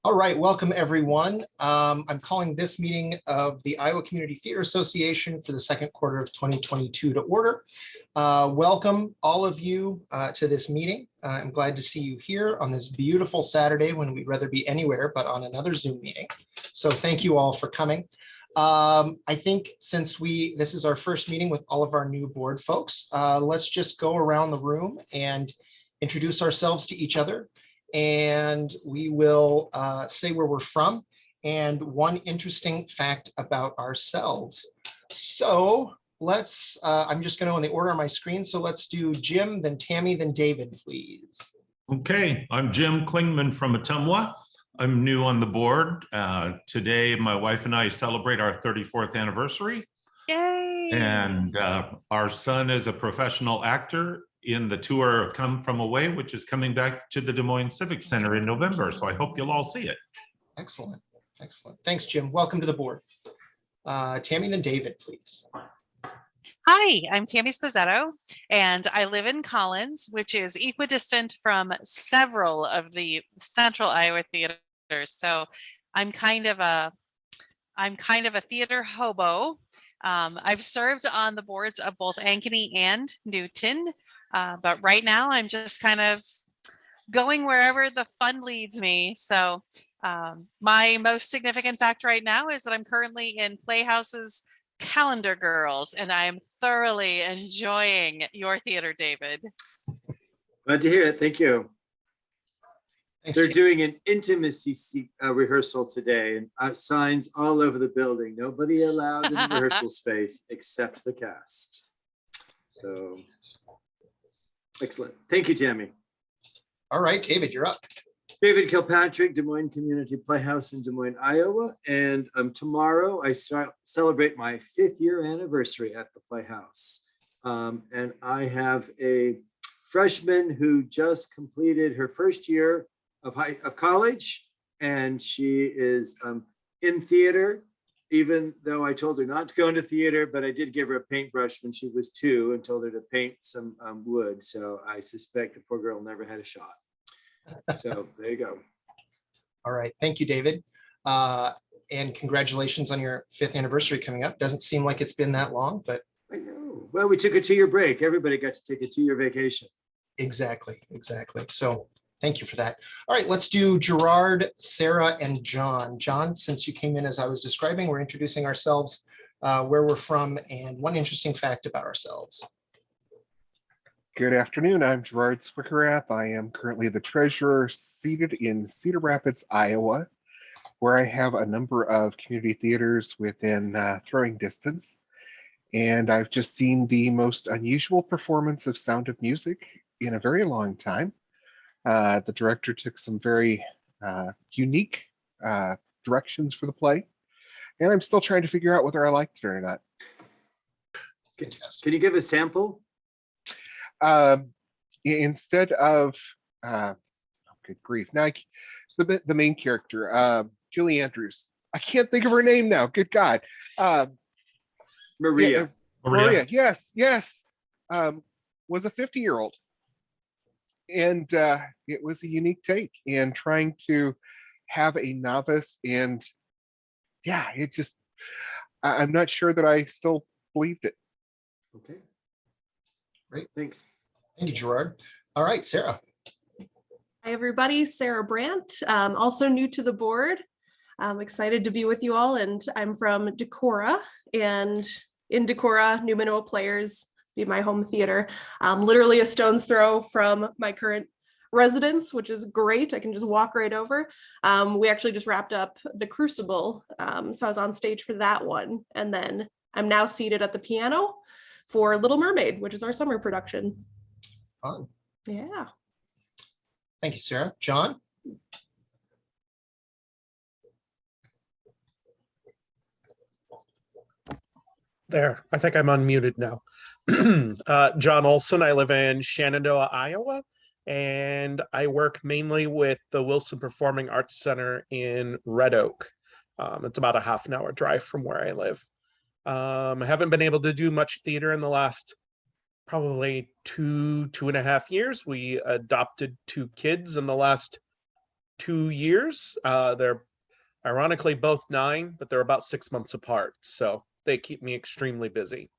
All right, welcome everyone. I'm calling this meeting of the Iowa Community Theater Association for the second quarter of 2022 to order. Welcome all of you to this meeting. I'm glad to see you here on this beautiful Saturday when we'd rather be anywhere but on another Zoom meeting. So thank you all for coming. I think since this is our first meeting with all of our new board folks, let's just go around the room and introduce ourselves to each other. And we will say where we're from and one interesting fact about ourselves. So let's, I'm just going to in the order on my screen. So let's do Jim, then Tammy, then David, please. Okay, I'm Jim Klingman from Ottumwa. I'm new on the board. Today, my wife and I celebrate our 34th anniversary. Yay! And our son is a professional actor in the tour of Come From Away, which is coming back to the Des Moines Civic Center in November. So I hope you'll all see it. Excellent, excellent. Thanks, Jim. Welcome to the board. Tammy, then David, please. Hi, I'm Tammy Sposetto, and I live in Collins, which is equidistant from several of the Central Iowa theaters. So I'm kind of a theater hobo. I've served on the boards of both Ankeny and Newton. But right now I'm just kind of going wherever the fun leads me. So my most significant fact right now is that I'm currently in Playhouse's Calendar Girls, and I'm thoroughly enjoying your theater, David. Glad to hear it. Thank you. Thanks, They're Jim. doing an intimacy rehearsal today, and signs all over the building. Nobody allowed in the rehearsal space except the cast. So. Excellent. Thank you, Tammy. All right, David, you're up. David Kilpatrick, Des Moines Community Playhouse in Des Moines, Iowa. And tomorrow I celebrate my 5th year anniversary at the Playhouse. And I have a freshman who just completed her first year of college. And she is in theater, even though I told her not to go into theater, but I did give her a paintbrush when she was 2 and told her to paint some wood. So I suspect the poor girl never had a shot. So there you go. All right, thank you, David. And congratulations on your 5th anniversary coming up. Doesn't seem like it's been that long, but. I know. Well, we took a 2-year break. Everybody got to take a 2-year vacation. Exactly, exactly. So thank you for that. All right, let's do Gerard, Sarah, and John. John, since you came in as I was describing, we're introducing ourselves, where we're from, and one interesting fact about ourselves. Good afternoon. I'm Gerard Zwickerath. I am currently the treasurer seated in Cedar Rapids, Iowa, where I have a number of community theaters within throwing distance. And I've just seen the most unusual performance of Sound of Music in a very long time. The director took some very unique directions for the play, and I'm still trying to figure out whether I liked it or not. Can you give a sample? Instead of, oh, good grief, now the main character, Julie Andrews, I can't think of her name now, good God. Maria. Maria, yes, was a 50-year-old. And it was a unique take, and trying to have a novice, and yeah, it just, I'm not sure that I still believed it. Okay. Great. Thanks. Thank you, Gerard. All right, Sarah. Hi, everybody. Sarah Brandt, also new to the board. I'm excited to be with you all, and I'm from Decorah, and in Decorah, New Minoa Players be my home theater. Literally a stone's throw from my current residence, which is great. I can just walk right over. We actually just wrapped up The Crucible, so I was on stage for that one, and then I'm now seated at the piano for Little Mermaid, which is our summer production. Fun. Yeah. Thank you, Sarah. John? There, I think I'm unmuted now. John Olson, I live in Shenandoah, Iowa, and I work mainly with the Wilson Performing Arts Center in Red Oak. It's about a half-an-hour drive from where I live. I haven't been able to do much theater in the last probably 2.5 years. We adopted 2 kids in the last 2 years. They're ironically both 9, but they're about 6 months apart. So they keep me extremely busy.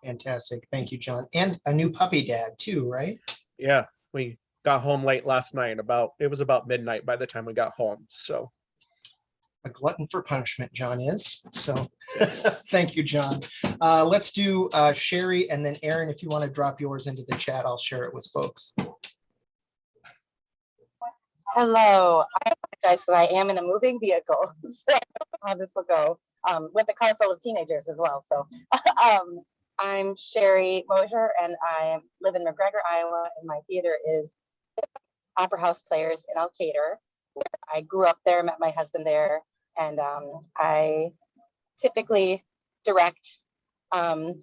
Fantastic. Thank you, John. And a new puppy dad too, right? Yeah, we got home late last night. It was about midnight by the time we got home. So A glutton for punishment, John is. So thank you, John. Let's do Sherry and then Aaron. If you want to drop yours into the chat, I'll share it with folks. Hello, I apologize that I am in a moving vehicle. So I don't know how this will go with a car full of teenagers as well. So I'm Sherry Mosier and I live in McGregor, Iowa, and my theater is Opera House Players in Alcater. I grew up there, met my husband there, and I typically direct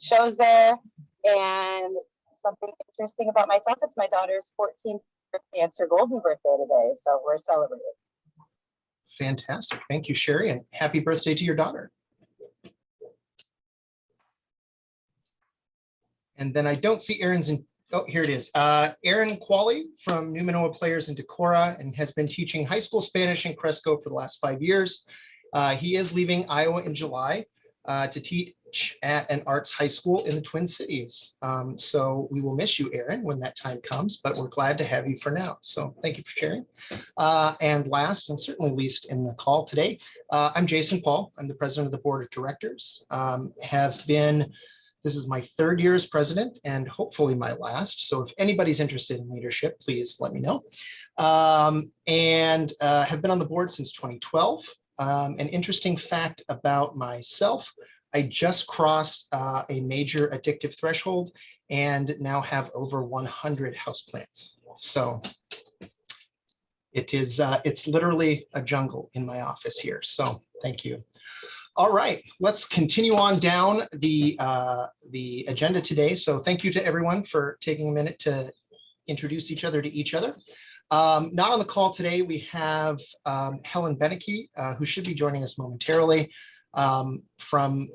shows there. And something interesting about myself, it's my daughter's 14th birthday. It's her golden birthday today, so we're celebrating. Fantastic. Thank you, Sherry, and happy birthday to your daughter. And then I don't see Aaron's in. Oh, here it is. Aaron Qualley from New Manoa Players in Decorah and has been teaching high school Spanish in Cresco for the last 5 years. He is leaving Iowa in July to teach at an arts high school in the Twin Cities. So we will miss you, Aaron, when that time comes, but we're glad to have you for now. So thank you for sharing. And last and certainly least in the call today, I'm Jason Paul. I'm the president of the board of directors. This is my 3rd year as president and hopefully my last. So if anybody's interested in leadership, please let me know. And have been on the board since 2012. An interesting fact about myself, I just crossed a major addictive threshold and now have over 100 houseplants. So it's literally a jungle in my office here. So thank you. All right, let's continue on down the agenda today. So thank you to everyone for taking a minute to introduce each other to each other. Not on the call today, we have Helen Beneke, who should be joining us momentarily from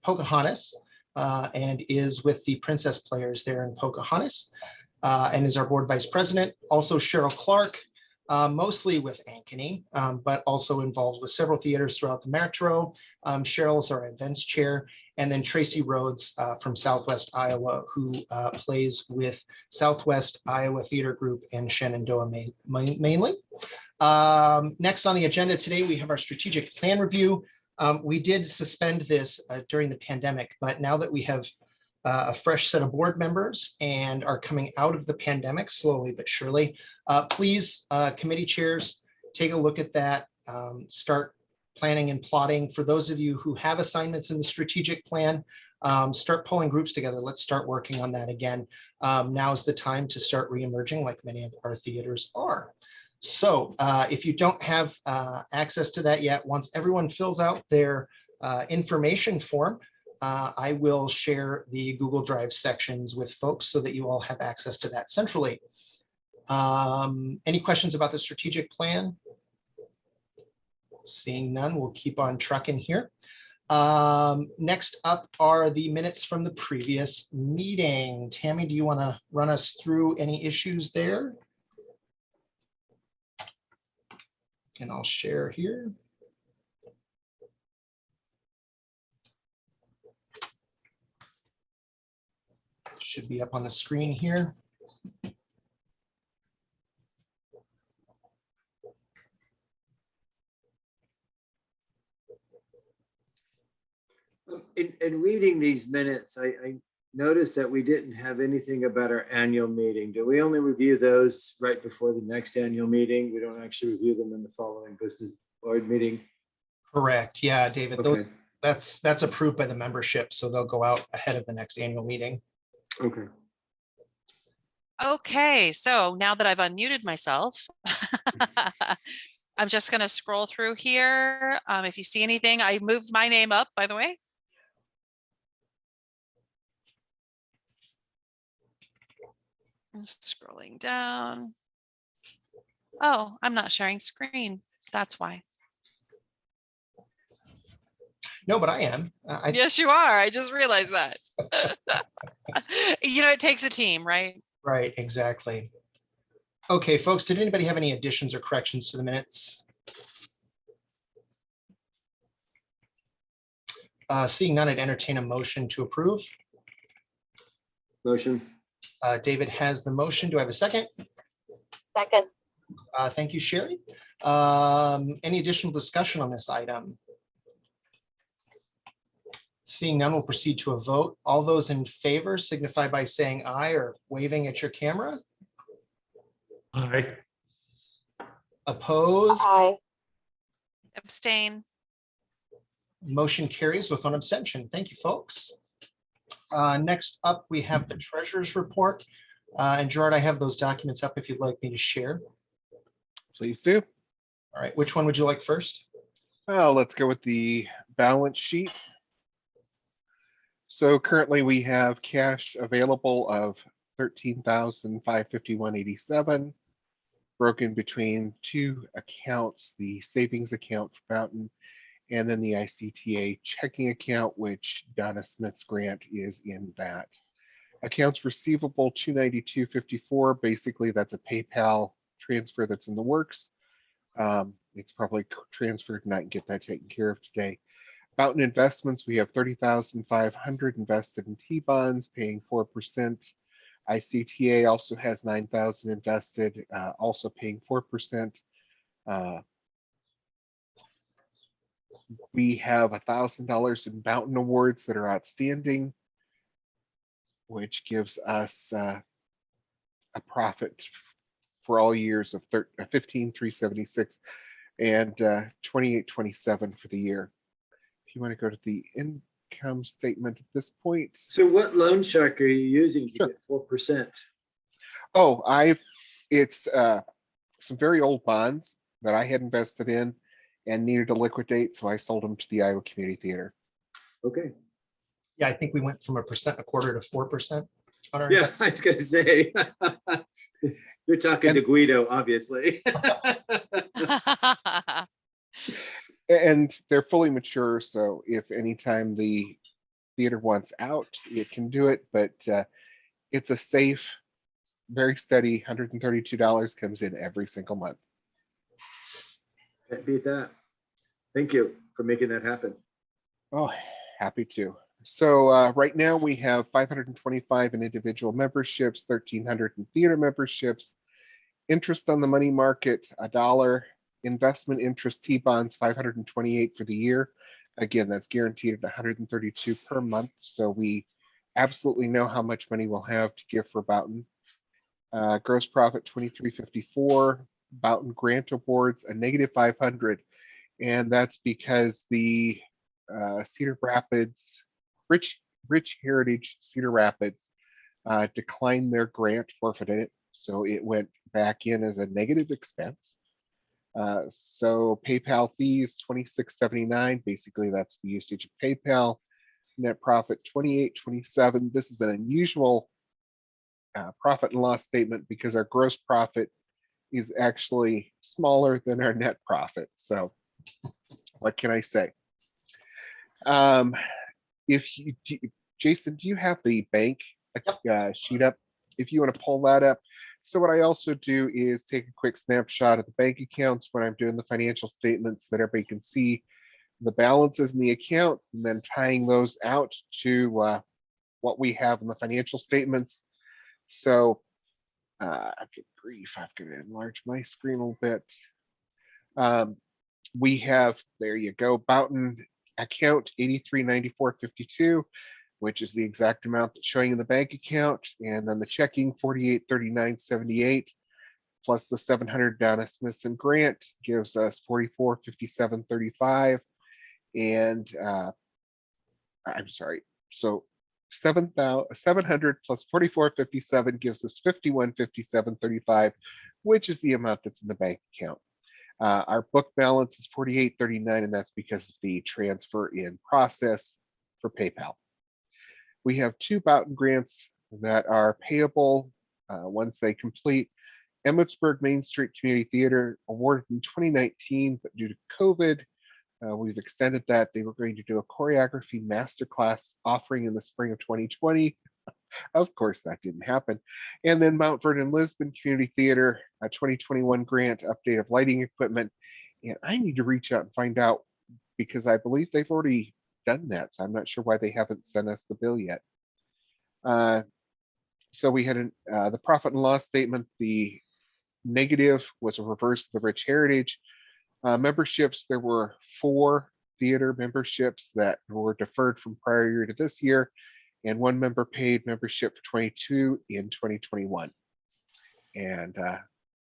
Pocahontas and is with the Princess Players there in Pocahontas and is our board vice president. Also Cheryl Clark, mostly with Ankeny, but also involved with several theaters throughout the Metro. Cheryl is our events chair, and then Tracy Rhodes from Southwest Iowa, who plays with Southwest Iowa Theater Group and Shenandoah mainly. Next on the agenda today, we have our strategic plan review. We did suspend this during the pandemic, but now that we have a fresh set of board members and are coming out of the pandemic slowly but surely, please, committee chairs, take a look at that, start planning and plotting. For those of you who have assignments in the strategic plan, start pulling groups together. Let's start working on that again. Now is the time to start reemerging like many of our theaters are. So if you don't have access to that yet, once everyone fills out their information form, I will share the Google Drive sections with folks so that you all have access to that centrally. Any questions about the strategic plan? Seeing none, we'll keep on trucking here. Next up are the minutes from the previous meeting. Tammy, do you want to run us through any issues there? And I'll share here. Should be up on the screen here. In reading these minutes, I noticed that we didn't have anything about our annual meeting. Do we only review those right before the next annual meeting? We don't actually review them in the following business board meeting? Correct. Yeah, David, Okay. that's approved by the membership, so they'll go out ahead of the next annual meeting. Okay. Okay, so now that I've unmuted myself, I'm just going to scroll through here. If you see anything, I moved my name up, by the way. I'm scrolling down. Oh, I'm not sharing screen. That's why. No, but I am. Yes, you are. I just realized that. You know, it takes a team, right? Right, exactly. Okay, folks, did anybody have any additions or corrections to the minutes? Seeing none, I'd entertain a motion to approve. Motion. David has the motion. Do I have a second? Second. Thank you, Sherry. Any additional discussion on this item? Seeing none, we'll proceed to a vote. All those in favor signify by saying aye or waving at your camera. Aye. Opposed? Aye. Abstain. Motion carries with one abstention. Thank you, folks. Next up, we have the treasurer's report. And Gerard, I have those documents up if you'd like me to share. Please do. All right, which one would you like first? Well, let's go with the balance sheet. So currently we have cash available of $13,551.87, broken between two accounts, the savings account for Fountain and then the ICTA checking account, which Donna Smith's grant is in that. Accounts receivable 292.54. Basically, that's a PayPal transfer that's in the works. It's probably transferred and I can get that taken care of today. Fountain investments, we have 30,500 invested in T-bonds, paying 4%. ICTA also has 9,000 invested, also paying 4%. We have $1,000 in Fountain awards that are outstanding, which gives us a profit for all years of 15,376 and 2827 for the year. If you want to go to the income statement at this point. So what loan shark are you using to Sure. get 4%? Oh, it's some very old bonds that I had invested in and needed to liquidate, so I sold them to the Iowa Community Theater. Okay. Yeah, I think we went from 1.25% to 4% on our. Yeah, I was gonna say. You're talking to Guido, obviously. And they're fully mature, so if anytime the theater wants out, it can do it, but it's a safe, very steady $132 comes in every single month. Can't beat that. Thank you for making that happen. Oh, happy to. So right now we have 525 in individual memberships, 1,300 in theater memberships. Interest on the money market, $1. Investment interest T-bonds, 528 for the year. Again, that's guaranteed at 132 per month. So we absolutely know how much money we'll have to give for Boughton. Gross profit 2354. Boughton grant awards a -500, and that's because the Cedar Rapids, Rich Heritage Cedar Rapids declined their grant, forfeited it, so it went back in as a negative expense. So PayPal fees $26.79. Basically, that's the usage of PayPal. Net profit 28.27. This is an unusual profit and loss statement because our gross profit is actually smaller than our net profit. So what can I say? Jason, do you have the bank sheet up? If you want to pull that up. So what I also do is take a quick snapshot of the bank accounts when I'm doing the financial statements that everybody can see the balances in the accounts, and then tying those out to what we have in the financial statements. So good grief, I've got to enlarge my screen a little bit. We have, there you go, Boughton account 8394.52, which is the exact amount that's showing in the bank account, and then the checking 4839.78 plus the 700 Donna Smithson grant gives us 4457.35, and I'm sorry, so 700 plus 4457 gives us 5157.35, which is the amount that's in the bank account. Our book balance is 4839, and that's because of the transfer in process for PayPal. We have two Boughton grants that are payable once they complete. Emmitsburg Main Street Community Theater awarded in 2019, but due to COVID, we've extended that. They were going to do a choreography masterclass offering in the spring of 2020. Of course, that didn't happen. And then Mount Vernon Lisbon Community Theater, a 2021 grant update of lighting equipment. And I need to reach out and find out because I believe they've already done that. So I'm not sure why they haven't sent us the bill yet. So we had the profit and loss statement. The negative was a reverse of the Rich Heritage. Memberships, there were 4 theater memberships that were deferred from prior year to this year, and 1 member paid membership for 22 in 2021. And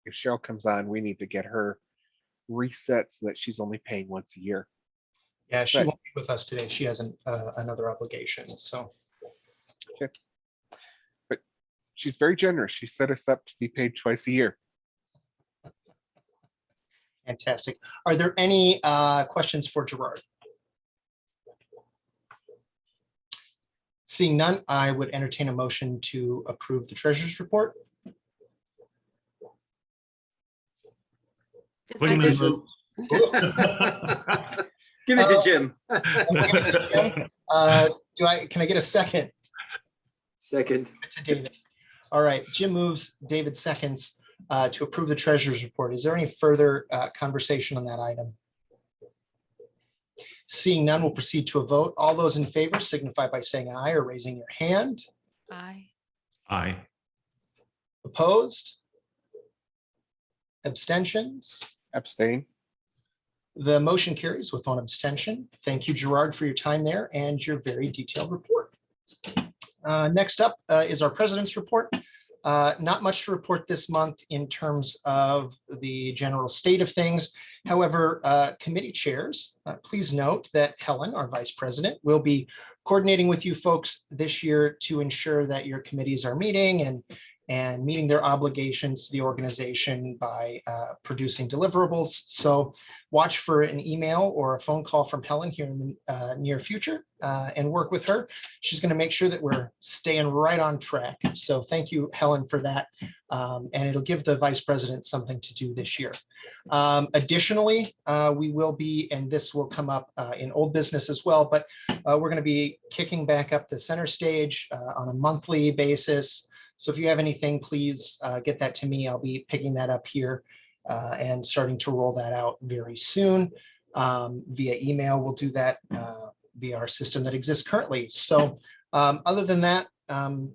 if Cheryl comes on, we need to get her reset so that she's only paying once a year. Yeah, she But- won't be with us today. She has another obligation, so. Okay. But she's very generous. She set us up to be paid twice a year. Fantastic. Are there any questions for Gerard? Seeing none, I would entertain a motion to approve the treasurer's report. Wing This move. Give it to Jim. Can I get a second? Second. To David. All right, Jim moves, David seconds to approve the treasurer's report. Is there any further conversation on that item? Seeing none, we'll proceed to a vote. All those in favor signify by saying aye or raising your hand. Aye. Aye. Opposed? Abstentions? Abstain. The motion carries with 1 abstention. Thank you, Gerard, for your time there and your very detailed report. Next up is our president's report. Not much to report this month in terms of the general state of things. However, committee chairs, please note that Helen, our vice president, will be coordinating with you folks this year to ensure that your committees are meeting and meeting their obligations to the organization by producing deliverables. So watch for an email or a phone call from Helen here in the near future and work with her. She's going to make sure that we're staying right on track. So thank you, Helen, for that. And it'll give the vice president something to do this year. Additionally, we will be, and this will come up in old business as well, but we're going to be kicking back up the center stage on a monthly basis. So if you have anything, please get that to me. I'll be picking that up here and starting to roll that out very soon via email. We'll do that via our system that exists currently. So other than that,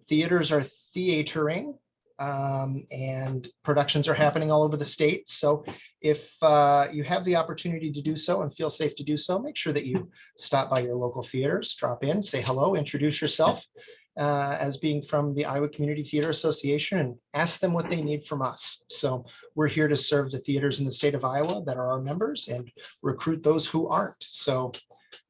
theaters are theatering and productions are happening all over the state. So if you have the opportunity to do so and feel safe to do so, make sure that you stop by your local theaters, drop in, say hello, introduce yourself as being from the Iowa Community Theater Association, and ask them what they need from us. So we're here to serve the theaters in the state of Iowa that are our members and recruit those who aren't. So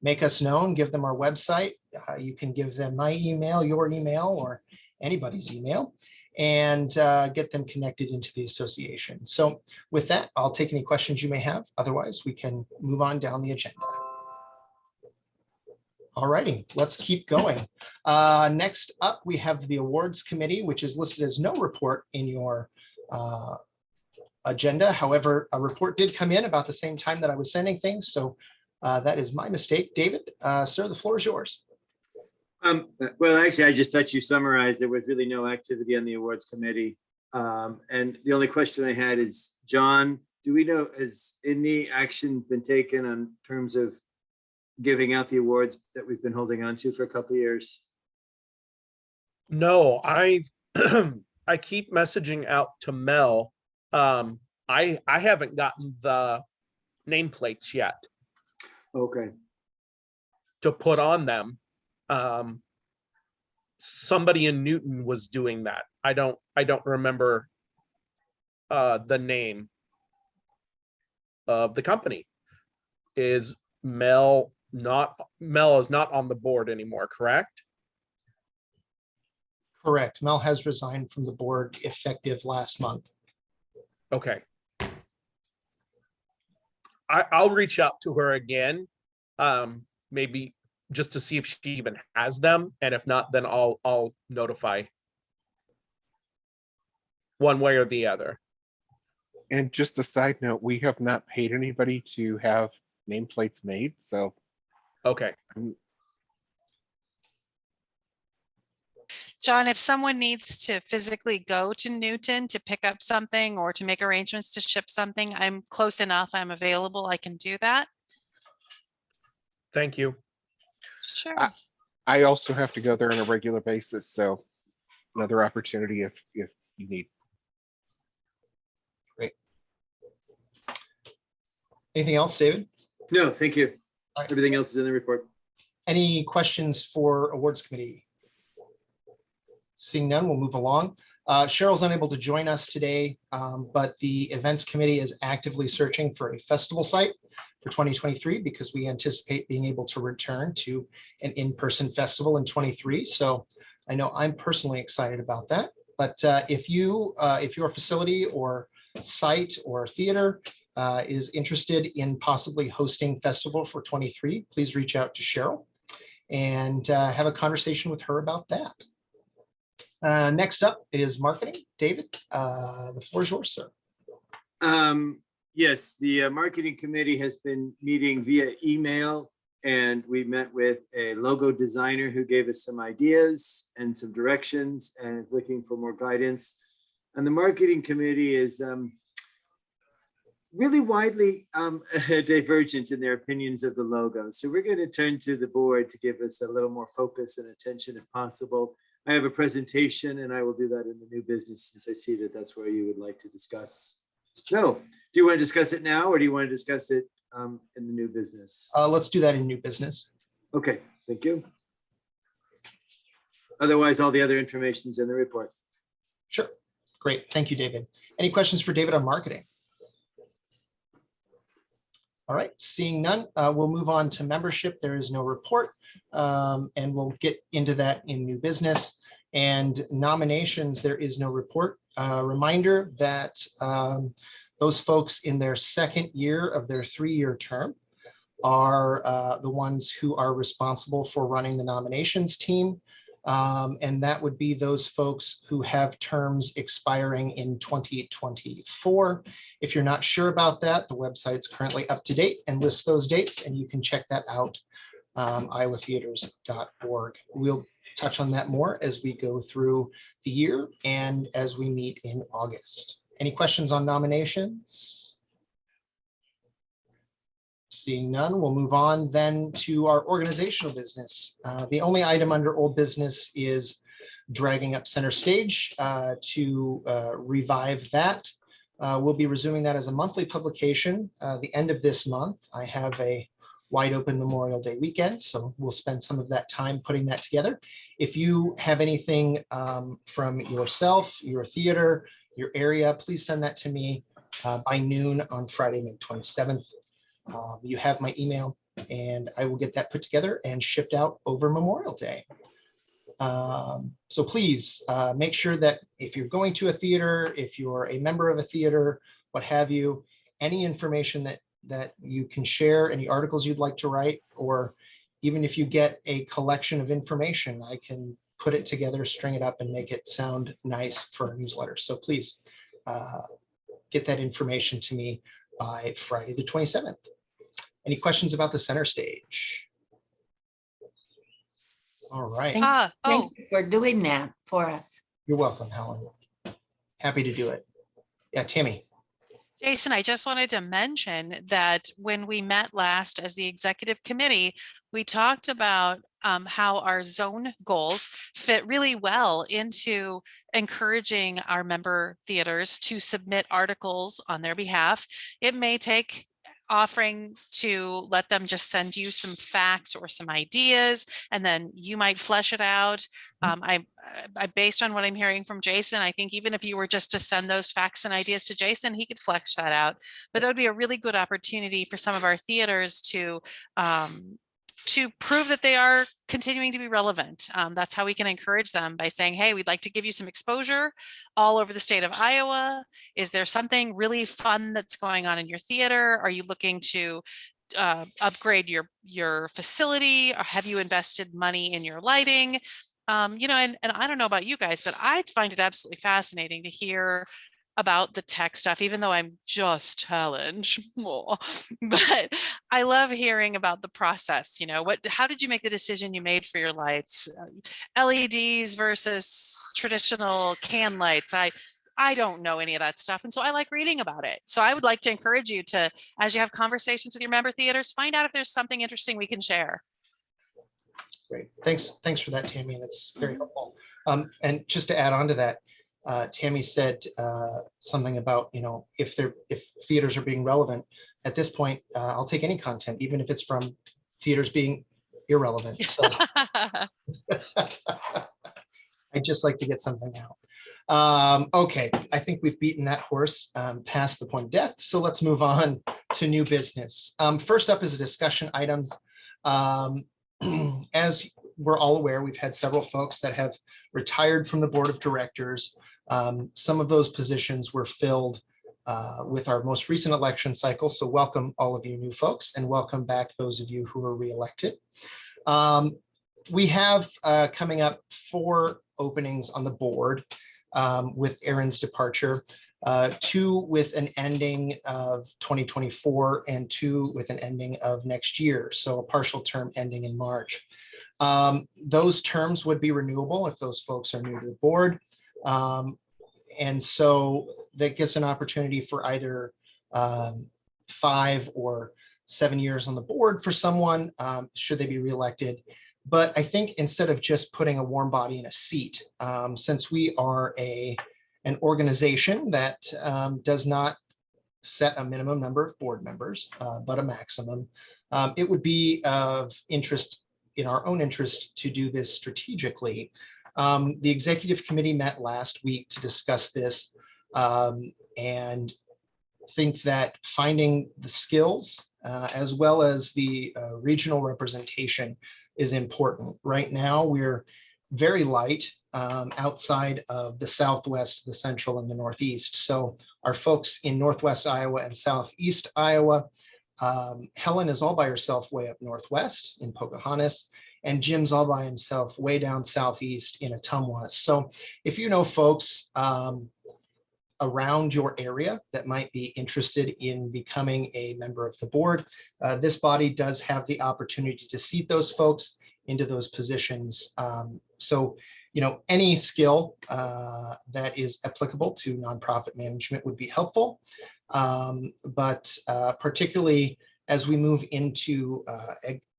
make us known, give them our website. You can give them my email, your email, or anybody's email, and get them connected into the association. So with that, I'll take any questions you may have. Otherwise, we can move on down the agenda. All righty, let's keep going. Next up, we have the awards committee, which is listed as no report in your agenda. However, a report did come in about the same time that I was sending things. So that is my mistake. David, sir, the floor is yours. Well, actually, I just thought you summarized there was really no activity on the awards committee. And the only question I had is, John, do we know, has any action been taken on terms of giving out the awards that we've been holding on to for a couple of years? No, I I keep messaging out to Mel. I haven't gotten the nameplates yet Okay. to put on them. Somebody in Newton was doing that. I don't remember the name of the company. Is Mel is not on the board anymore, correct? Correct. Mel has resigned from the board effective last month. Okay. I'll reach out to her again, maybe just to see if she even has them, and if not, then I'll notify one way or the other. And just a side note, we have not paid anybody to have nameplates made, so Okay. John, if someone needs to physically go to Newton to pick up something or to make arrangements to ship something, I'm close enough, I'm available, I can do that. Thank you. Sure. I also have to go there on a regular basis, so another opportunity if you need. Great. Anything else, David? No, thank you. All right. Everything else is in the report. Any questions for awards committee? Seeing none, we'll move along. Cheryl's unable to join us today, but the events committee is actively searching for a festival site for 2023 because we anticipate being able to return to an in-person festival in 23. So I know I'm personally excited about that. But if your facility or site or theater is interested in possibly hosting festival for 23, please reach out to Cheryl and have a conversation with her about that. Next up is marketing. David, the floor is yours, sir. Yes, the marketing committee has been meeting via email, and we met with a logo designer who gave us some ideas and some directions and is looking for more guidance. And the marketing committee is really widely divergent in their opinions of the logo. So we're going to turn to the board to give us a little more focus and attention if possible. I have a presentation and I will do that in the new business since I see that that's where you would like to discuss. No, do you want to discuss it now or do you want to discuss it in the new business? Let's do that in new business. Okay, thank you. Otherwise, all the other information is in the report. Sure. Great. Thank you, David. Any questions for David on marketing? All right, seeing none, we'll move on to membership. There is no report, and we'll get into that in new business. And nominations, there is no report. Reminder that those folks in their second year of their 3-year term are the ones who are responsible for running the nominations team. And that would be those folks who have terms expiring in 2024. If you're not sure about that, the website's currently up to date and lists those dates, and you can check that out, iowatheaters.org. We'll touch on that more as we go through the year and as we meet in August. Any questions on nominations? Seeing none, we'll move on then to our organizational business. The only item under old business is dragging up center stage to revive that. We'll be resuming that as a monthly publication the end of this month. I have a wide open Memorial Day weekend, so we'll spend some of that time putting that together. If you have anything from yourself, your theater, your area, please send that to me by noon on Friday, May 27th. You have my email and I will get that put together and shipped out over Memorial Day. So please make sure that if you're going to a theater, if you're a member of a theater, what have you, any information that you can share, any articles you'd like to write, or even if you get a collection of information, I can put it together, string it up and make it sound nice for a newsletter. So please get that information to me by Friday the 27th. Any questions about the center stage? All right. Thank you for doing that for us. You're welcome, Helen. Happy to do it. Yeah, Tammy. Jason, I just wanted to mention that when we met last as the executive committee, we talked about how our zone goals fit really well into encouraging our member theaters to submit articles on their behalf. It may take offering to let them just send you some facts or some ideas, and then you might flesh it out. I based on what I'm hearing from Jason, I think even if you were just to send those facts and ideas to Jason, he could flesh that out. But that would be a really good opportunity for some of our theaters to prove that they are continuing to be relevant. That's how we can encourage them, by saying, hey, we'd like to give you some exposure all over the state of Iowa. Is there something really fun that's going on in your theater? Are you looking to upgrade your facility? Or have you invested money in your lighting? And I don't know about you guys, but I find it absolutely fascinating to hear about the tech stuff, even though I'm just challenged more. But I love hearing about the process. You know, how did you make the decision you made for your lights? LEDs versus traditional can lights. I don't know any of that stuff. And so I like reading about it. So I would like to encourage you to, as you have conversations with your member theaters, find out if there's something interesting we can share. Great. Thanks for that, Tammy. That's very helpful. And just to add on to that, Tammy said something about, you know, if theaters are being relevant at this point, I'll take any content, even if it's from theaters being irrelevant. So I just like to get something out. Okay, I think we've beaten that horse past the point of death. So let's move on to new business. First up is a discussion items. As we're all aware, we've had several folks that have retired from the board of directors. Some of those positions were filled with our most recent election cycle. So welcome all of you new folks, and welcome back those of you who are reelected. We have coming up 4 openings on the board with Aaron's departure, 2 with an ending of 2024 and 2 with an ending of next year. So a partial term ending in March. Those terms would be renewable if those folks are new to the board. And so that gives an opportunity for either 5 or 7 years on the board for someone, should they be reelected. But I think instead of just putting a warm body in a seat, since we are an organization that does not set a minimum number of board members, but a maximum, it would be of interest, in our own interest, to do this strategically. The executive committee met last week to discuss this and think that finding the skills as well as the regional representation is important. Right now, we're very light outside of the Southwest, the Central, and the Northeast. So our folks in Northwest Iowa and Southeast Iowa, Helen is all by herself way up Northwest in Pocahontas, and Jim's all by himself way down Southeast in Ottumwa. So if you know folks around your area that might be interested in becoming a member of the board, this body does have the opportunity to seat those folks into those positions. So, you know, any skill that is applicable to nonprofit management would be helpful. But particularly as we move into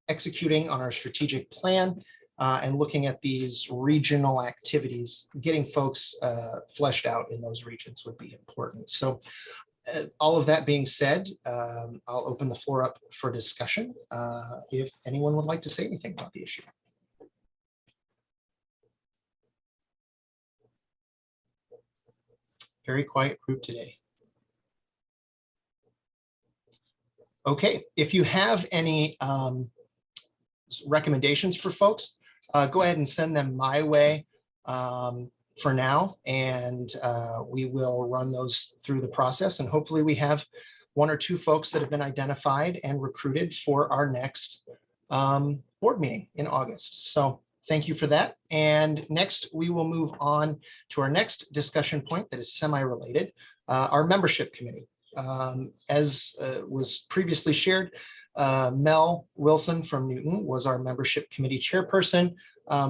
executing on our strategic plan and looking at these regional activities, getting folks fleshed out in those regions would be important. So all of that being said, I'll open the floor up for discussion if anyone would like to say anything about the issue. Very quiet group today. Okay, if you have any recommendations for folks, go ahead and send them my way for now, and we will run those through the process, and hopefully we have 1 or 2 folks that have been identified and recruited for our next board meeting in August. So thank you for that. And next we will move on to our next discussion point that is semi-related, our membership committee. As was previously shared, Mel Wilson from Newton was our membership committee chairperson.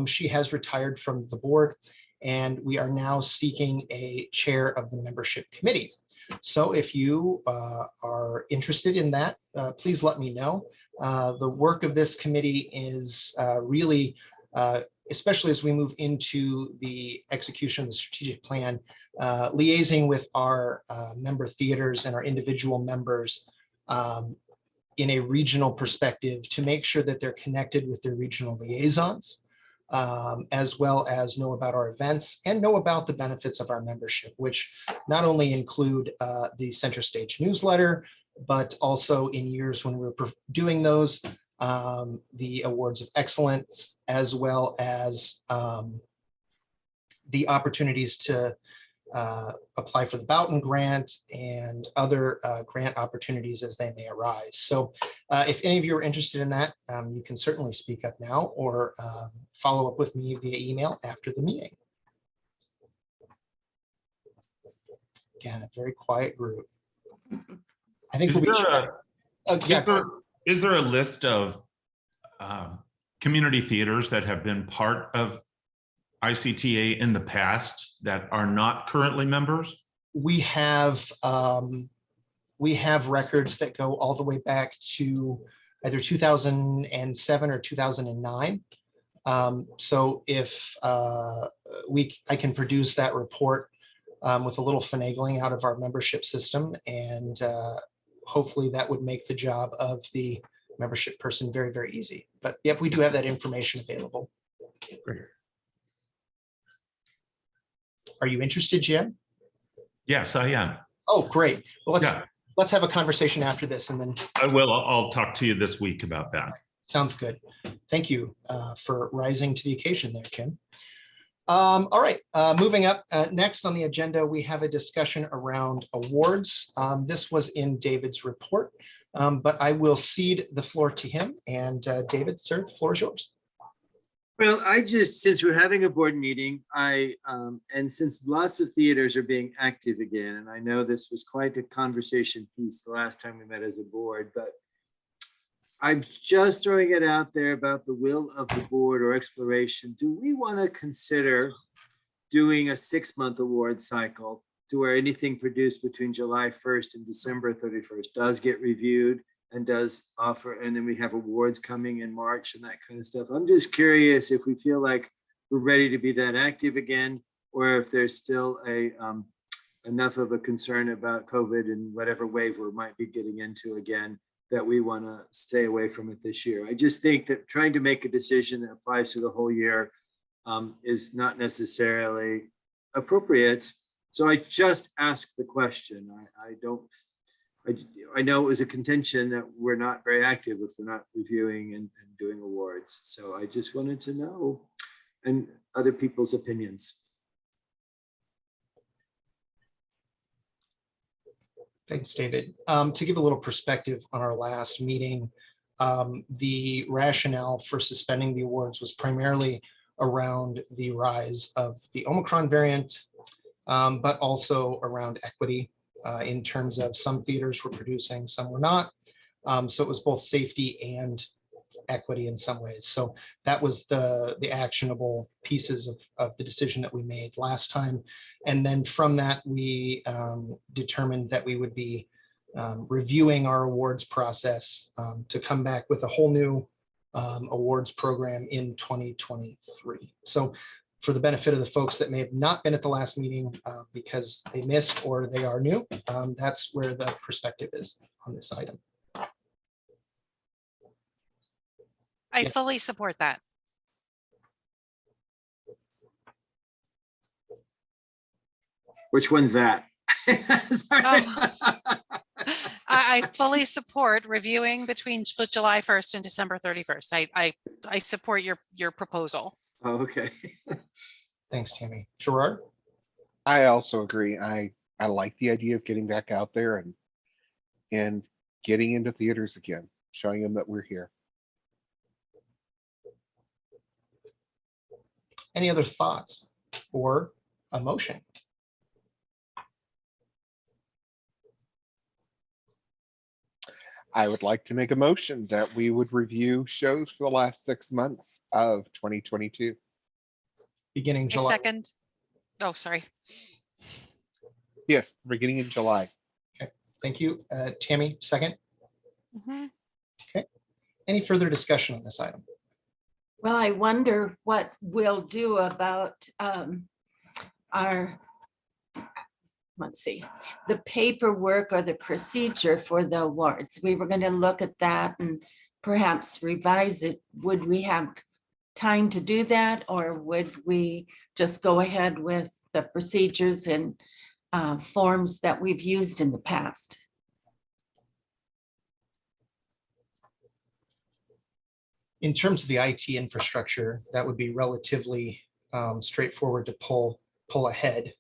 She has retired from the board, and we are now seeking a chair of the membership committee. So if you are interested in that, please let me know. The work of this committee is really, especially as we move into the execution of the strategic plan, liaising with our member theaters and our individual members in a regional perspective to make sure that they're connected with their regional liaisons, as well as know about our events and know about the benefits of our membership, which not only include the Center Stage newsletter, but also in years when we were doing those, the awards of excellence, as well as the opportunities to apply for the Boughton Grant and other grant opportunities as they may arise. So if any of you are interested in that, you can certainly speak up now or follow up with me via email after the meeting. again, a very quiet group. I think Is we'll be. is there a list of community theaters that have been part of ICTA in the past that are not currently members? We have records that go all the way back to either 2007 or 2009. So if I can produce that report with a little finagling out of our membership system, and hopefully that would make the job of the membership person very, very easy. But yep, we do have that information available. Great. Are you interested, Jim? Yes, I am. Oh, great. Well, Yeah. let's have a conversation after this, and then I will. I'll talk to you this week about that. sounds good. Thank you for rising to the occasion there, Kim. All right, moving up. Next on the agenda, we have a discussion around awards. This was in David's report, but I will cede the floor to him. And David, sir, the floor is yours. Well, since we're having a board meeting, and since lots of theaters are being active again, and I know this was quite a conversation piece the last time we met as a board, but I'm just throwing it out there about the will of the board or exploration. Do we want to consider doing a 6-month award cycle to where anything produced between July 1st and December 31st does get reviewed and does offer, and then we have awards coming in March and that kind of stuff? I'm just curious if we feel like we're ready to be that active again, or if there's still enough of a concern about COVID and whatever wave we might be getting into again, that we want to stay away from it this year. I just think that trying to make a decision that applies to the whole year is not necessarily appropriate. So I just asked the question. I know it was a contention that we're not very active if we're not reviewing and doing awards. So I just wanted to know and other people's opinions. Thanks, David. To give a little perspective on our last meeting, the rationale for suspending the awards was primarily around the rise of the Omicron variant, but also around equity in terms of some theaters were producing, some were not. So it was both safety and equity in some ways. So that was the actionable pieces of the decision that we made last time. And then from that, we determined that we would be reviewing our awards process to come back with a whole new awards program in 2023. So for the benefit of the folks that may have not been at the last meeting because they missed or they are new, that's where the perspective is on this item. I fully support that. Which one's that? I fully support reviewing between July 1st and December 31st. I support your proposal. Oh, okay. Thanks, Tammy. Gerard? I also agree. I like the idea of getting back out there and getting into theaters again, showing them that we're here. Any other thoughts or a motion? I would like to make a motion that we would review shows for the last 6 months of 2022. Beginning I July. second. Oh, sorry. Yes, beginning in July. Okay, thank you. Tammy, second. Mhm. Okay. Any further discussion on this item? Well, I wonder what we'll do about the paperwork or the procedure for the awards. We were going to look at that and perhaps revise it. Would we have time to do that, or would we just go ahead with the procedures and forms that we've used in the past? In terms of the IT infrastructure, that would be relatively straightforward to pull ahead.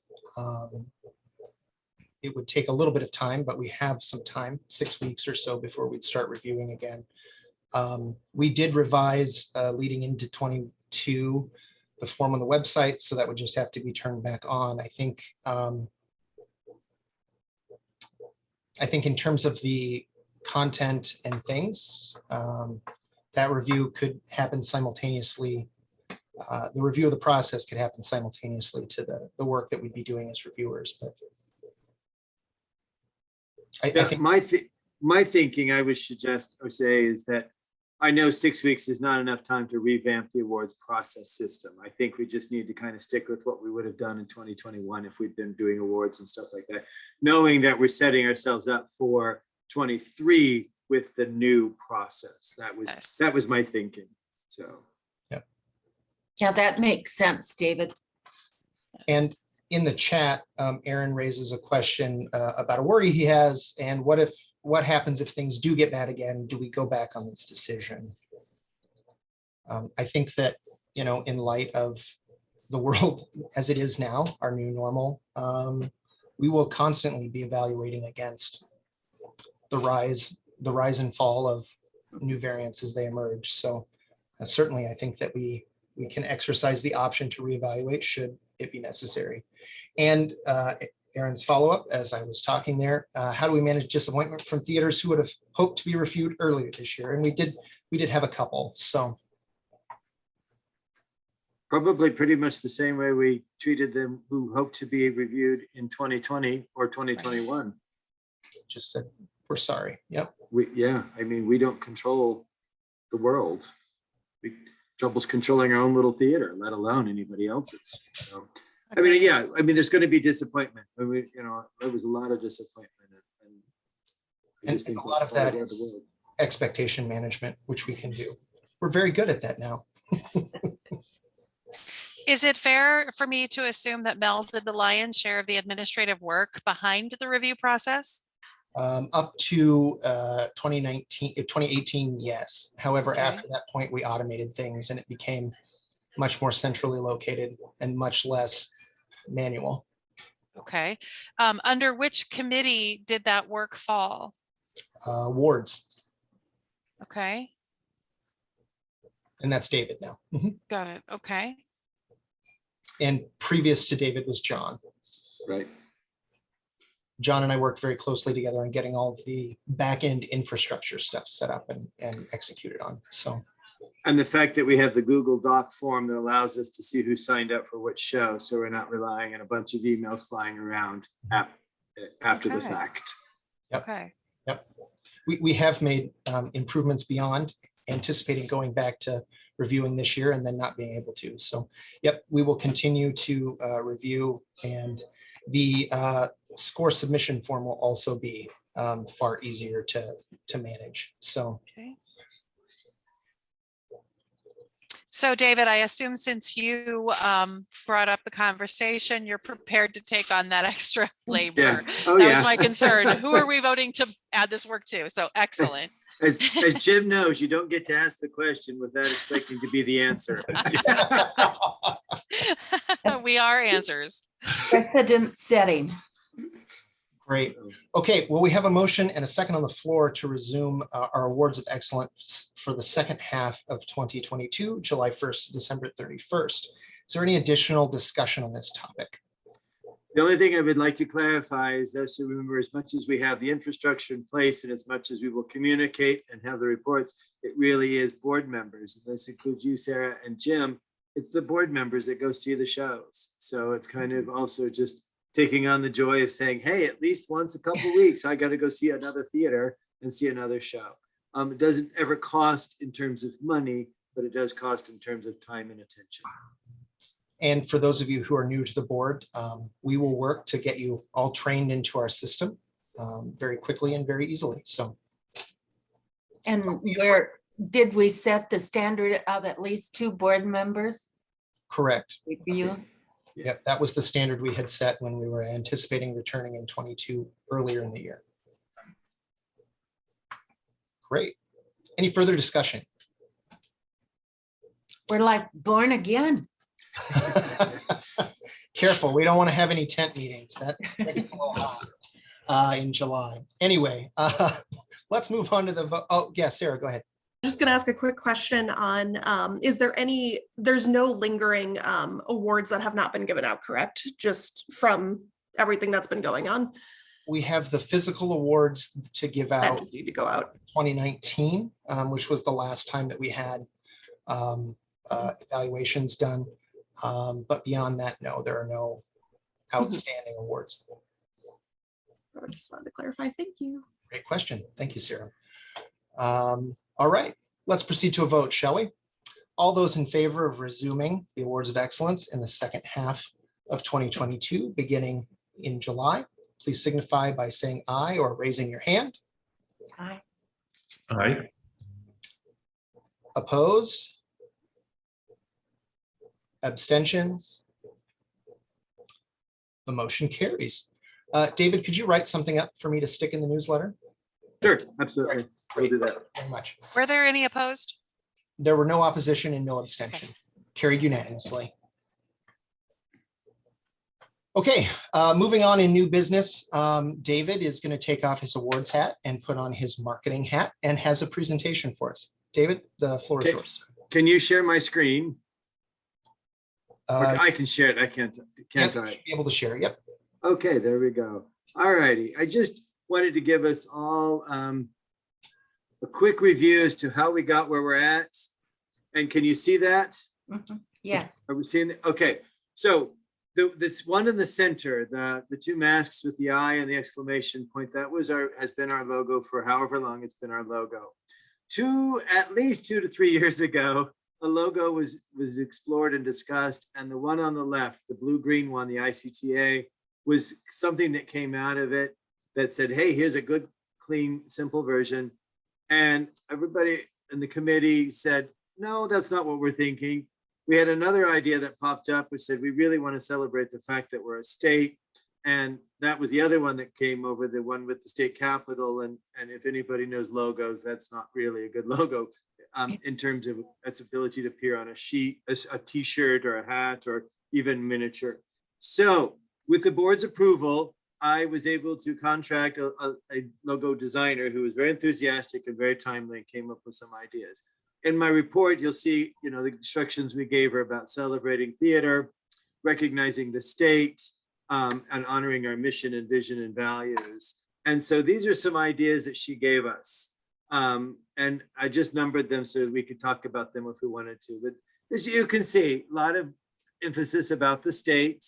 It would take a little bit of time, but we have some time, 6 weeks or so, before we'd start reviewing again. We did revise leading into 22 the form on the website, so that would just have to be turned back on. I think I think in terms of the content and things, that review could happen simultaneously. The review of the process could happen simultaneously to the work that we'd be doing as reviewers. But I think my thinking, I would suggest or say, is that I know 6 weeks is not enough time to revamp the awards process system. I think we just need to kind of stick with what we would have done in 2021 if we'd been doing awards and stuff like that, knowing that we're setting ourselves up for 23 with the new process. That was my thinking. So Yeah, that makes sense, David. And in the chat, Aaron raises a question about a worry he has, and what happens if things do get bad again? Do we go back on this decision? I think that, in light of the world as it is now, our new normal, we will constantly be evaluating against the rise and fall of new variants as they emerge. So certainly, I think that we can exercise the option to reevaluate should it be necessary. And Aaron's follow-up, as I was talking there, how do we manage disappointment from theaters who would have hoped to be reviewed earlier this year? And we did have a couple. So probably pretty much the same way we treated them who hoped to be reviewed in 2020 or 2021. Just said, we're sorry. Yep. I mean, we don't control the world. Trouble's controlling our own little theater, let alone anybody else's. So, I mean, there's going to be disappointment. I mean, there was a lot of disappointment, and a lot of that is expectation management, which we can do. We're very good at that now. Is it fair for me to assume that Mel did the lion's share of the administrative work behind the review process? Up to 2018, yes. However, Okay. After that point, we automated things and it became much more centrally located and much less manual. Okay. Under which committee did that work fall? Wards, Okay, and that's David now. Mhm. got it. Okay. And previous to David was John. Right. John and I worked very closely together on getting all of the back-end infrastructure stuff set up and executed on. So, and the fact that we have the Google Doc form that allows us to see who signed up for which show, so we're not relying on a bunch of emails flying around after the Okay. fact. Yep. Okay. Yep. We have made improvements beyond anticipating going back to reviewing this year and then not being able to. So, yep, we will continue to review, and the score submission form will also be far easier to manage. So, Okay. So David, I assume since you brought up the conversation, you're prepared to take on that extra labor. Yeah. Oh, That yeah. was my concern. Who are we voting to add this work to? So excellent. As Jim knows, you don't get to ask the question without expecting to be the answer. We are answers. Precedent setting. great. Okay, well, we have a motion and a second on the floor to resume our awards of excellence for the second half of 2022, July 1st to December 31st. Is there any additional discussion on this topic? The only thing I would like to clarify is that, so remember, as much as we have the infrastructure in place and as much as we will communicate and have the reports, it really is board members. And this includes you, Sarah, and Jim. It's the board members that go see the shows. So it's kind of also just taking on the joy of saying, hey, at least once a couple of weeks, I got to go see another theater and see another show. It doesn't ever cost in terms of money, but it does cost in terms of time and attention. And for those of you who are new to the board, we will work to get you all trained into our system very quickly and very easily. So, And where did we set the standard of at least 2 board members? correct. Review? Yep, that was the standard we had set when we were anticipating returning in 22 earlier in the year. Great. Any further discussion? We're like born again. Careful, we don't want to have any tent meetings. That gets a little hot in July. Anyway, let's move on to the vote. Oh, yeah, Sarah, go ahead. Just going to ask a quick question on, there's no lingering awards that have not been given out, correct? Just from everything that's been going on? We have the physical awards to give out That need to go out. 2019, which was the last time that we had evaluations done. But beyond that, no, there are no outstanding awards. I just wanted to clarify. Thank you. Great question. Thank you, Sarah. All right, let's proceed to a vote, shall we? All those in favor of resuming the awards of excellence in the second half of 2022, beginning in July, please signify by saying aye or raising your hand. Aye. Aye. Opposed? Abstentions? The motion carries. David, could you write something up for me to stick in the newsletter? Sure, absolutely. We'll do that. Thank you very much. Were there any opposed? There were no opposition and no abstentions. Carried unanimously. Okay, moving on in new business, David is going to take off his awards hat and put on his marketing hat and has a presentation for us. David, the floor is Okay. yours. Can you share my screen? I can share it. I can't Yep, I? you should be able to share. Yep. Okay, there we go. All righty. I just wanted to give us all a quick review as to how we got where we're at. And can you see that? Mhm. Yes. Are we seeing it? Okay, so this one in the center, the two masks with the eye and the exclamation point, that was has been our logo for however long it's been our logo. At least 2 to 3 years ago, a logo was explored and discussed, and the one on the left, the blue-green one, the ICTA, was something that came out of it that said, hey, here's a good, clean, simple version. And everybody in the committee said, no, that's not what we're thinking. We had another idea that popped up, which said, we really want to celebrate the fact that we're a state. And that was the other one that came over, the one with the state capitol. And if anybody knows logos, that's not really a good logo in terms of its ability to appear on a sheet, a t-shirt or a hat, or even miniature. So with the board's approval, I was able to contract a logo designer who was very enthusiastic and very timely and came up with some ideas. In my report, you'll see, the instructions we gave her about celebrating theater, recognizing the state, and honoring our mission and vision and values. And so these are some ideas that she gave us. And I just numbered them so that we could talk about them if we wanted to. But as you can see, a lot of emphasis about the state,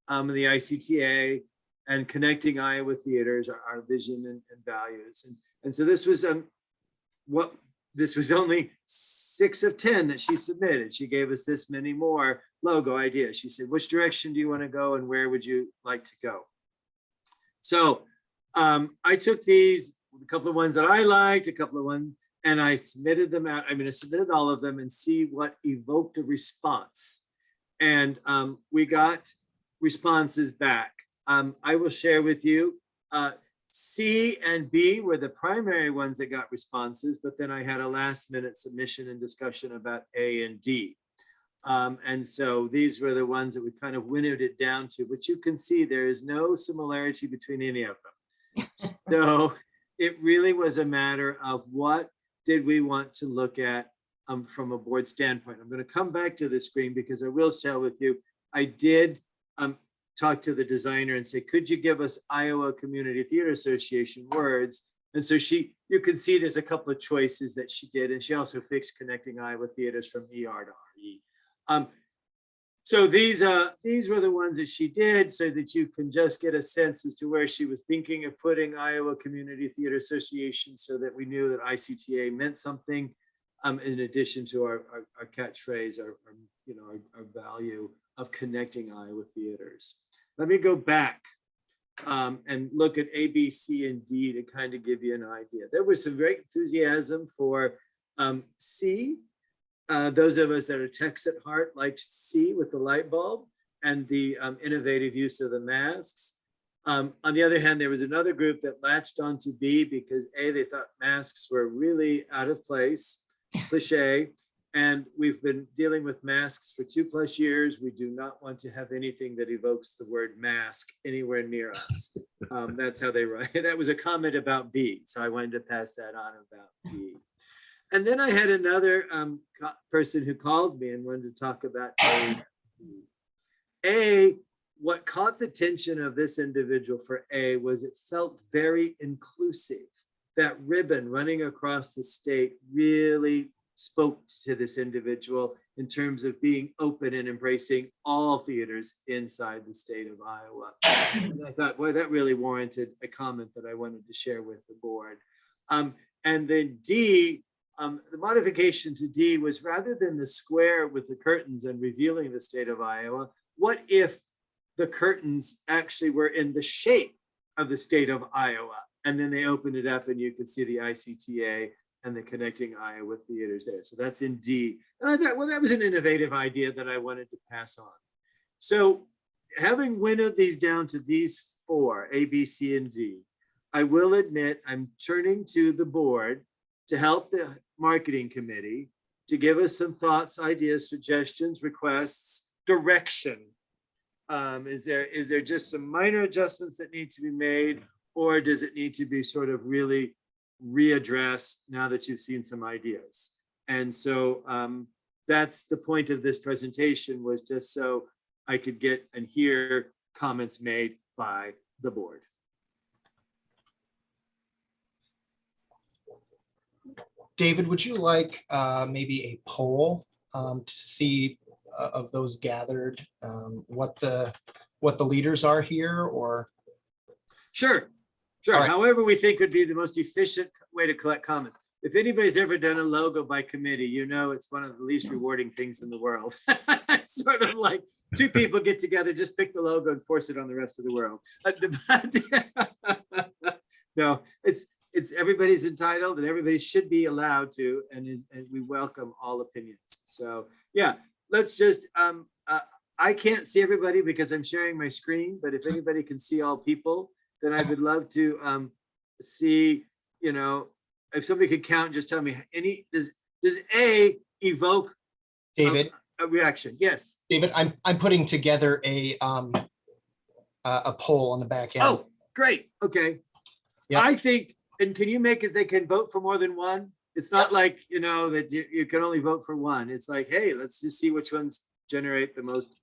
the ICTA, and connecting Iowa theaters, our vision and values. And so this was this was only 6 of 10 that she submitted. She gave us this many more logo ideas. She said, which direction do you want to go and where would you like to go? So I took these, a couple of ones that I liked, a couple of ones, and I submitted them out. I submitted all of them and see what evoked a response. And we got responses back. I will share with you. C and B were the primary ones that got responses, but then I had a last minute submission and discussion about A and D. And so these were the ones that we kind of winnowed it down to, but you can see there is no similarity between any of them. So it really was a matter of what did we want to look at from a board standpoint. I'm going to come back to the screen because I will share with you, I did talk to the designer and say, could you give us Iowa Community Theater Association words? And so you can see there's a couple of choices that she did, and she also fixed connecting Iowa theaters from ER to RE. So these were the ones that she did so that you can just get a sense as to where she was thinking of putting Iowa Community Theater Association so that we knew that ICTA meant something in addition to our catchphrase, our value of connecting Iowa theaters. Let me go back and look at A, B, C, and D to kind of give you an idea. There was some great enthusiasm for C. Those of us that are techs at heart liked C with the light bulb and the innovative use of the masks. On the other hand, there was another group that latched onto B because A, they thought masks were really out of place, cliche. And we've been dealing with masks for 2+ years. We do not want to have anything that evokes the word mask anywhere near us. That's how they write. That was a comment about B. So I wanted to pass that on about B. And then I had another person who called me and wanted to talk about A. A what caught the attention of this individual for A was it felt very inclusive. That ribbon running across the state really spoke to this individual in terms of being open and embracing all theaters inside the state of Iowa. And I thought, boy, that really warranted a comment that I wanted to share with the board. And then D, the modification to D was rather than the square with the curtains and revealing the state of Iowa, what if the curtains actually were in the shape of the state of Iowa? And then they opened it up and you could see the ICTA and the connecting Iowa theaters there. So that's in D. And I thought, well, that was an innovative idea that I wanted to pass on. So having winnowed these down to these four, A, B, C, and D, I will admit I'm turning to the board to help the marketing committee to give us some thoughts, ideas, suggestions, requests, direction. Is there just some minor adjustments that need to be made, or does it need to be sort of really readdressed now that you've seen some ideas? And so that's the point of this presentation, was just so I could get and hear comments made by the board. David, would you like maybe a poll to see of those gathered, what the leaders are here, or? Sure. Right. However we think would be the most efficient way to collect comments. If anybody's ever done a logo by committee, you know it's one of the least rewarding things in the world. It's sort of like two people get together, just pick the logo and force it on the rest of the world. No, it's everybody's entitled and everybody should be allowed to, and we welcome all opinions. So yeah, let's just, I can't see everybody because I'm sharing my screen, but if anybody can see all people, then I would love to see, you know, if somebody could count, just tell me, does A evoke David, a reaction? Yes. David, I'm putting together a poll on the back end. Oh, great. Okay. Yep. I think, and can you make it, they can vote for more than one? It's not like, you know, that you can only vote for one. It's like, hey, let's just see which ones generate the most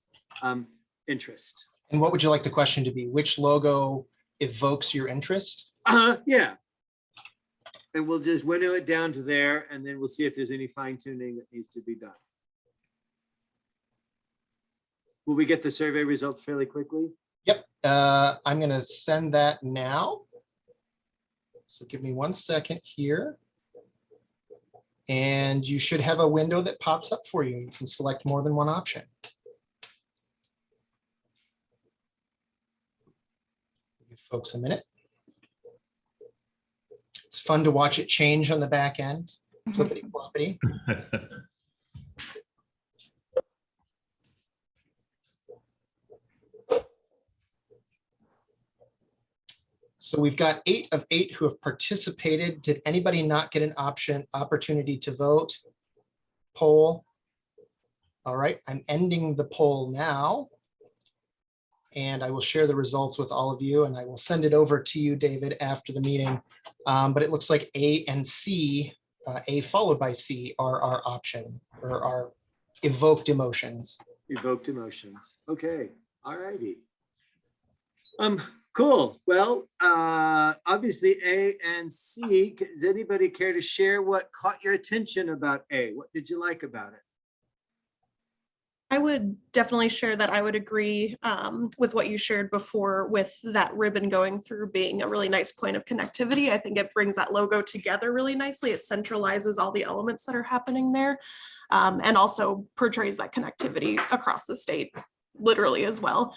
interest. And what would you like the question to be? Which logo evokes your interest? Yeah. And we'll just winnow it down to there, and then we'll see if there's any fine tuning that needs to be done. Will we get the survey results fairly quickly? Yep. I'm going to send that now. So give me 1 second here. And you should have a window that pops up for you. You can select more than one option. Give folks a minute. It's fun to watch it change on the back end. Flippity floppity. So we've got 8 of 8 who have participated. Did anybody not get an opportunity to vote? Poll. All right, I'm ending the poll now. And I will share the results with all of you, and I will send it over to you, David, after the meeting. But it looks like A and C, A followed by C, are our option, or our evoked emotions. Evoked emotions. Okay. All righty. Cool. Well, obviously A and C. Does anybody care to share what caught your attention about A? What did you like about it? I would definitely share that I would agree with what you shared before, with that ribbon going through being a really nice point of connectivity. I think it brings that logo together really nicely. It centralizes all the elements that are happening there, and also portrays that connectivity across the state, literally as well.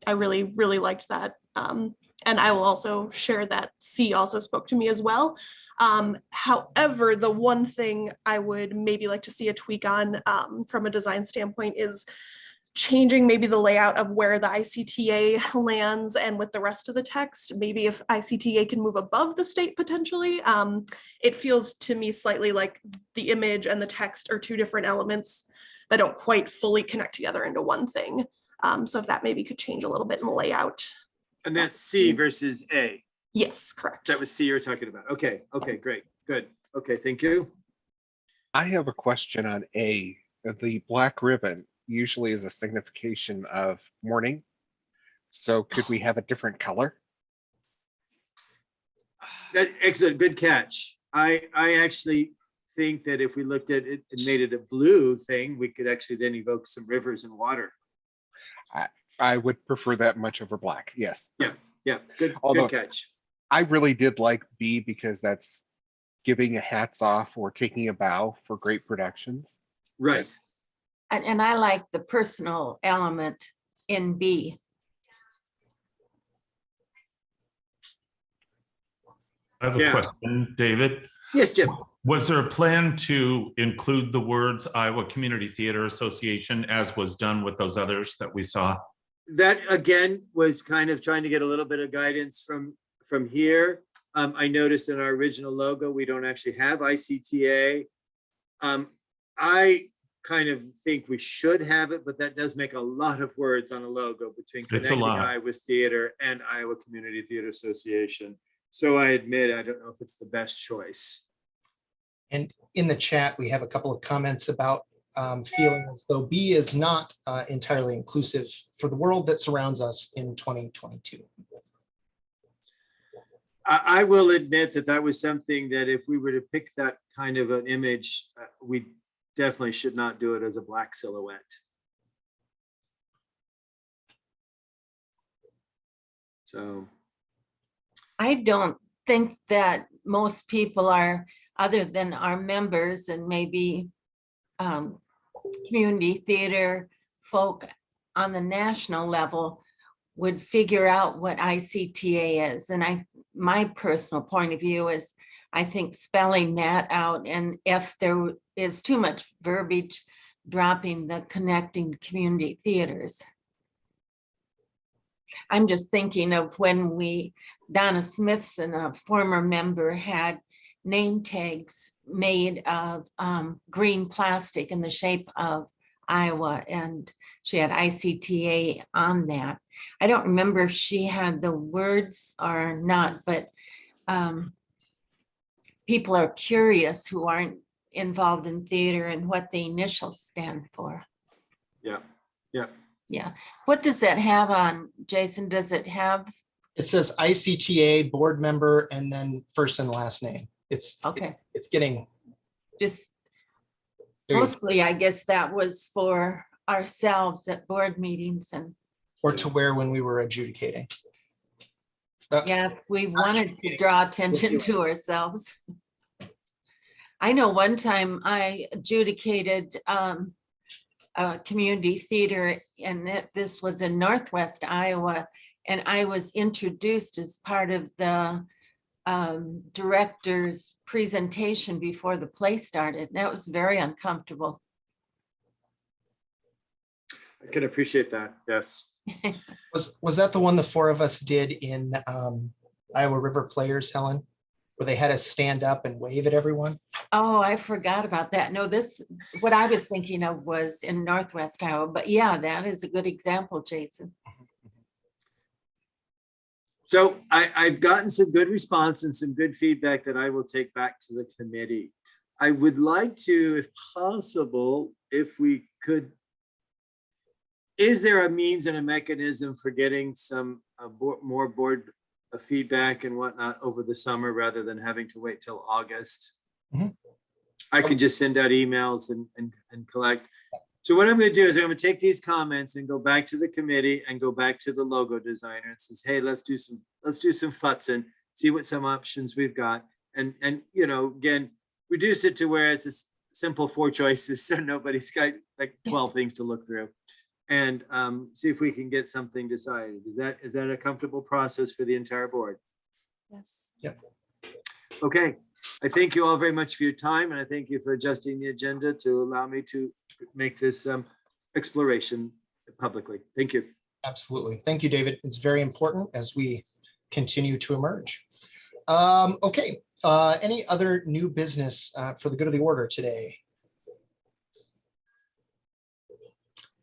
I really, really liked that. And I will also share that C also spoke to me as well. However, the one thing I would maybe like to see a tweak on from a design standpoint is changing maybe the layout of where the ICTA lands and with the rest of the text. Maybe if ICTA can move above the state potentially. It feels to me slightly like the image and the text are two different elements that don't quite fully connect together into one thing. So if that maybe could change a little bit in the layout. And that's C versus A. Yes, correct. That was C you're talking about. Okay. Okay, great. Good. Okay, thank you. I have a question on A, the black ribbon. usually is a signification of mourning. So could we have a different color? Excellent, good catch. I actually think that if we looked at it and made it a blue thing, we could actually then evoke some rivers and water. I would prefer that much over black. Yes. Yes, yeah, good Although- catch. I really did like B because that's giving a hats off or taking a bow for great productions. Right. And I like the personal element in B. I have a Yeah. question, David. Yes, Jim. Was there a plan to include the words Iowa Community Theater Association as was done with those others that we saw? That again was kind of trying to get a little bit of guidance from here. I noticed in our original logo, we don't actually have ICTA. I kind of think we should have it, but that does make a lot of words on a logo between It's a Connecting lot. Iowa's Theater and Iowa Community Theater Association. So I admit, I don't know if it's the best choice. And in the chat, we have a couple of comments about feeling as though B is not entirely inclusive for the world that surrounds us in 2022. I will admit that that was something that if we were to pick that kind of an image, we definitely should not do it as a black silhouette. So. I don't think that most people are, other than our members and maybe community theater folk on the national level, would figure out what ICTA is. And my personal point of view is, I think spelling that out, and if there is too much verbiage, dropping the connecting community theaters. I'm just thinking of when Donna Smithson, a former member, had name tags made of green plastic in the shape of Iowa, and she had ICTA on that. I don't remember if she had the words or not, but people are curious who aren't involved in theater and what the initials stand for. Yeah, yeah. Yeah. What does that have on, Jason? Does it have? It says ICTA board member and then first and last name. It's Okay. It's getting. Just there you- mostly, I guess that was for ourselves at board meetings and. Or to where when we were adjudicating. Yeah, if we wanted to draw attention to ourselves. I know one time I adjudicated a community theater, and this was in Northwest Iowa, and I was introduced as part of the director's presentation before the play started. That was very uncomfortable. I can appreciate that. Yes. Was that the one the four of us did in Iowa River Players, Helen? Where they had us stand up and wave at everyone? Oh, I forgot about that. No, what I was thinking of was in Northwest Iowa, but yeah, that is a good example, Jason. So I've gotten some good response and some good feedback that I will take back to the committee. I would like to, if possible, if we could, is there a means and a mechanism for getting some more board feedback and whatnot over the summer rather than having to wait till August? Mm-hmm. I can just send out emails and collect. So what I'm going to do is I'm going to take these comments and go back to the committee and go back to the logo designer and says, hey, let's do some futzing, see what some options we've got. And you know, again, reduce it to where it's a simple 4 choices. So nobody's got like 12 things to look through, and see if we can get something decided. Is that a comfortable process for the entire board? Yes. Yep. Okay. I thank you all very much for your time, and I thank you for adjusting the agenda to allow me to make this exploration publicly. Thank you. Absolutely. Thank you, David. It's very important as we continue to emerge. Okay. Any other new business for the good of the order today?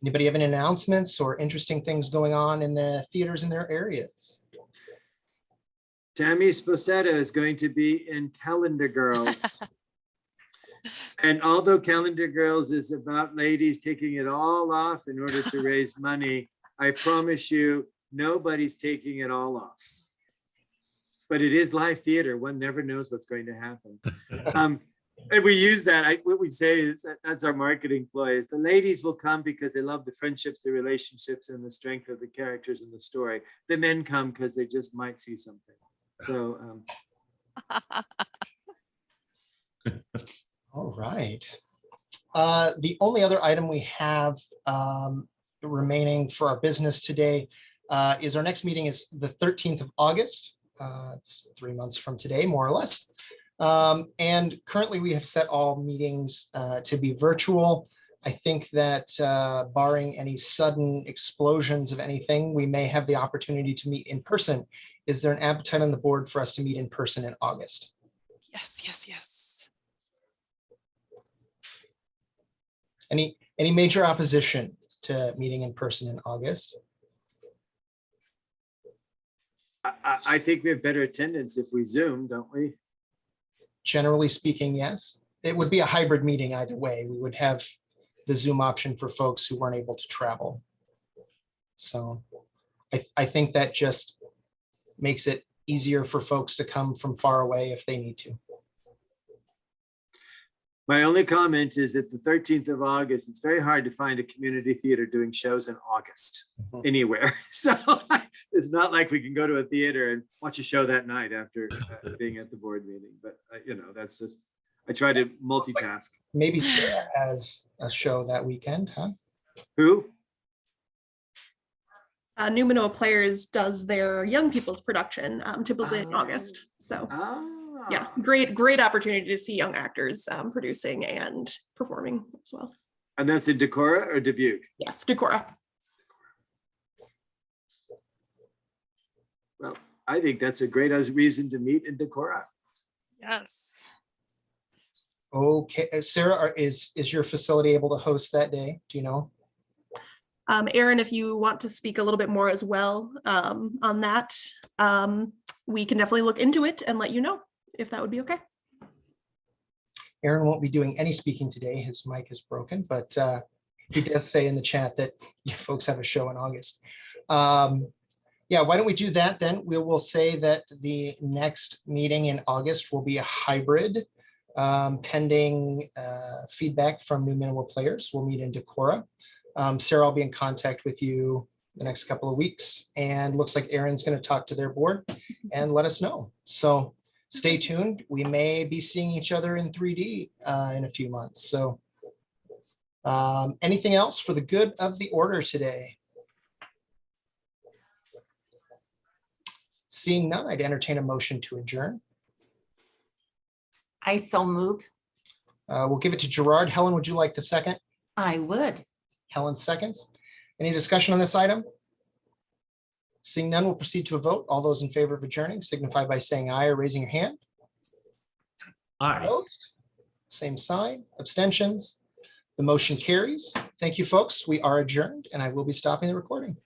Anybody have any announcements or interesting things going on in the theaters in their areas? Tammy Sposetta is going to be in Calendar Girls. And although Calendar Girls is about ladies taking it all off in order to raise money, I promise you, nobody's taking it all off. But it is live theater. One never knows what's going to happen. And we use that. What we say is that's our marketing ploy. Is the ladies will come because they love the friendships, the relationships, and the strength of the characters in the story. The men come because they just might see something. So. All right. The only other item we have remaining for our business today is our next meeting is the 13th of August. It's 3 months from today, more or less. And currently we have set all meetings to be virtual. I think that barring any sudden explosions of anything, we may have the opportunity to meet in person. Is there an appetite on the board for us to meet in person in August? Yes, yes, yes. Any major opposition to meeting in person in August? I think we have better attendance if we Zoom, don't we? Generally speaking, yes. It would be a hybrid meeting either way. We would have the Zoom option for folks who weren't able to travel. So I think that just makes it easier for folks to come from far away if they need to. My only comment is that the 13th of August, it's very hard to find a community theater doing shows in August anywhere. So it's not like we can go to a theater and watch a show that night after being at the board meeting. But, you know, that's just, I try to multitask. Maybe Sarah has a show that weekend, huh? Who? New Minoa Players does their young people's production typically in August. So yeah, great opportunity to see young actors producing and performing as well. And that's in Decorah or Dubuque? Yes, Decorah. Well, I think that's a great reason to meet in Decorah. Yes. Okay, Sarah, is your facility able to host that day? Do you know? Aaron, if you want to speak a little bit more as well on that, we can definitely look into it and let you know if that would be okay. Aaron won't be doing any speaking today. His mic is broken, but he does say in the chat that you folks have a show in August. Yeah, why don't we do that then? We will say that the next meeting in August will be a hybrid pending feedback from New Minoa Players. We'll meet in Decorah. Sarah, I'll be in contact with you the next couple of weeks, and looks like Aaron's going to talk to their board and let us know. So stay tuned. We may be seeing each other in 3D in a few months. So anything else for the good of the order today? Seeing none, I'd entertain a motion to adjourn. I so move. We'll give it to Gerard. Helen, would you like the second? I would. Helen seconds. Any discussion on this item? Seeing none, we'll proceed to a vote. All those in favor of adjourning signify by saying aye or raising your hand. Aye. Opposed? Same sign. Abstentions? The motion carries. Thank you, folks. We are adjourned, and I will be stopping the recording.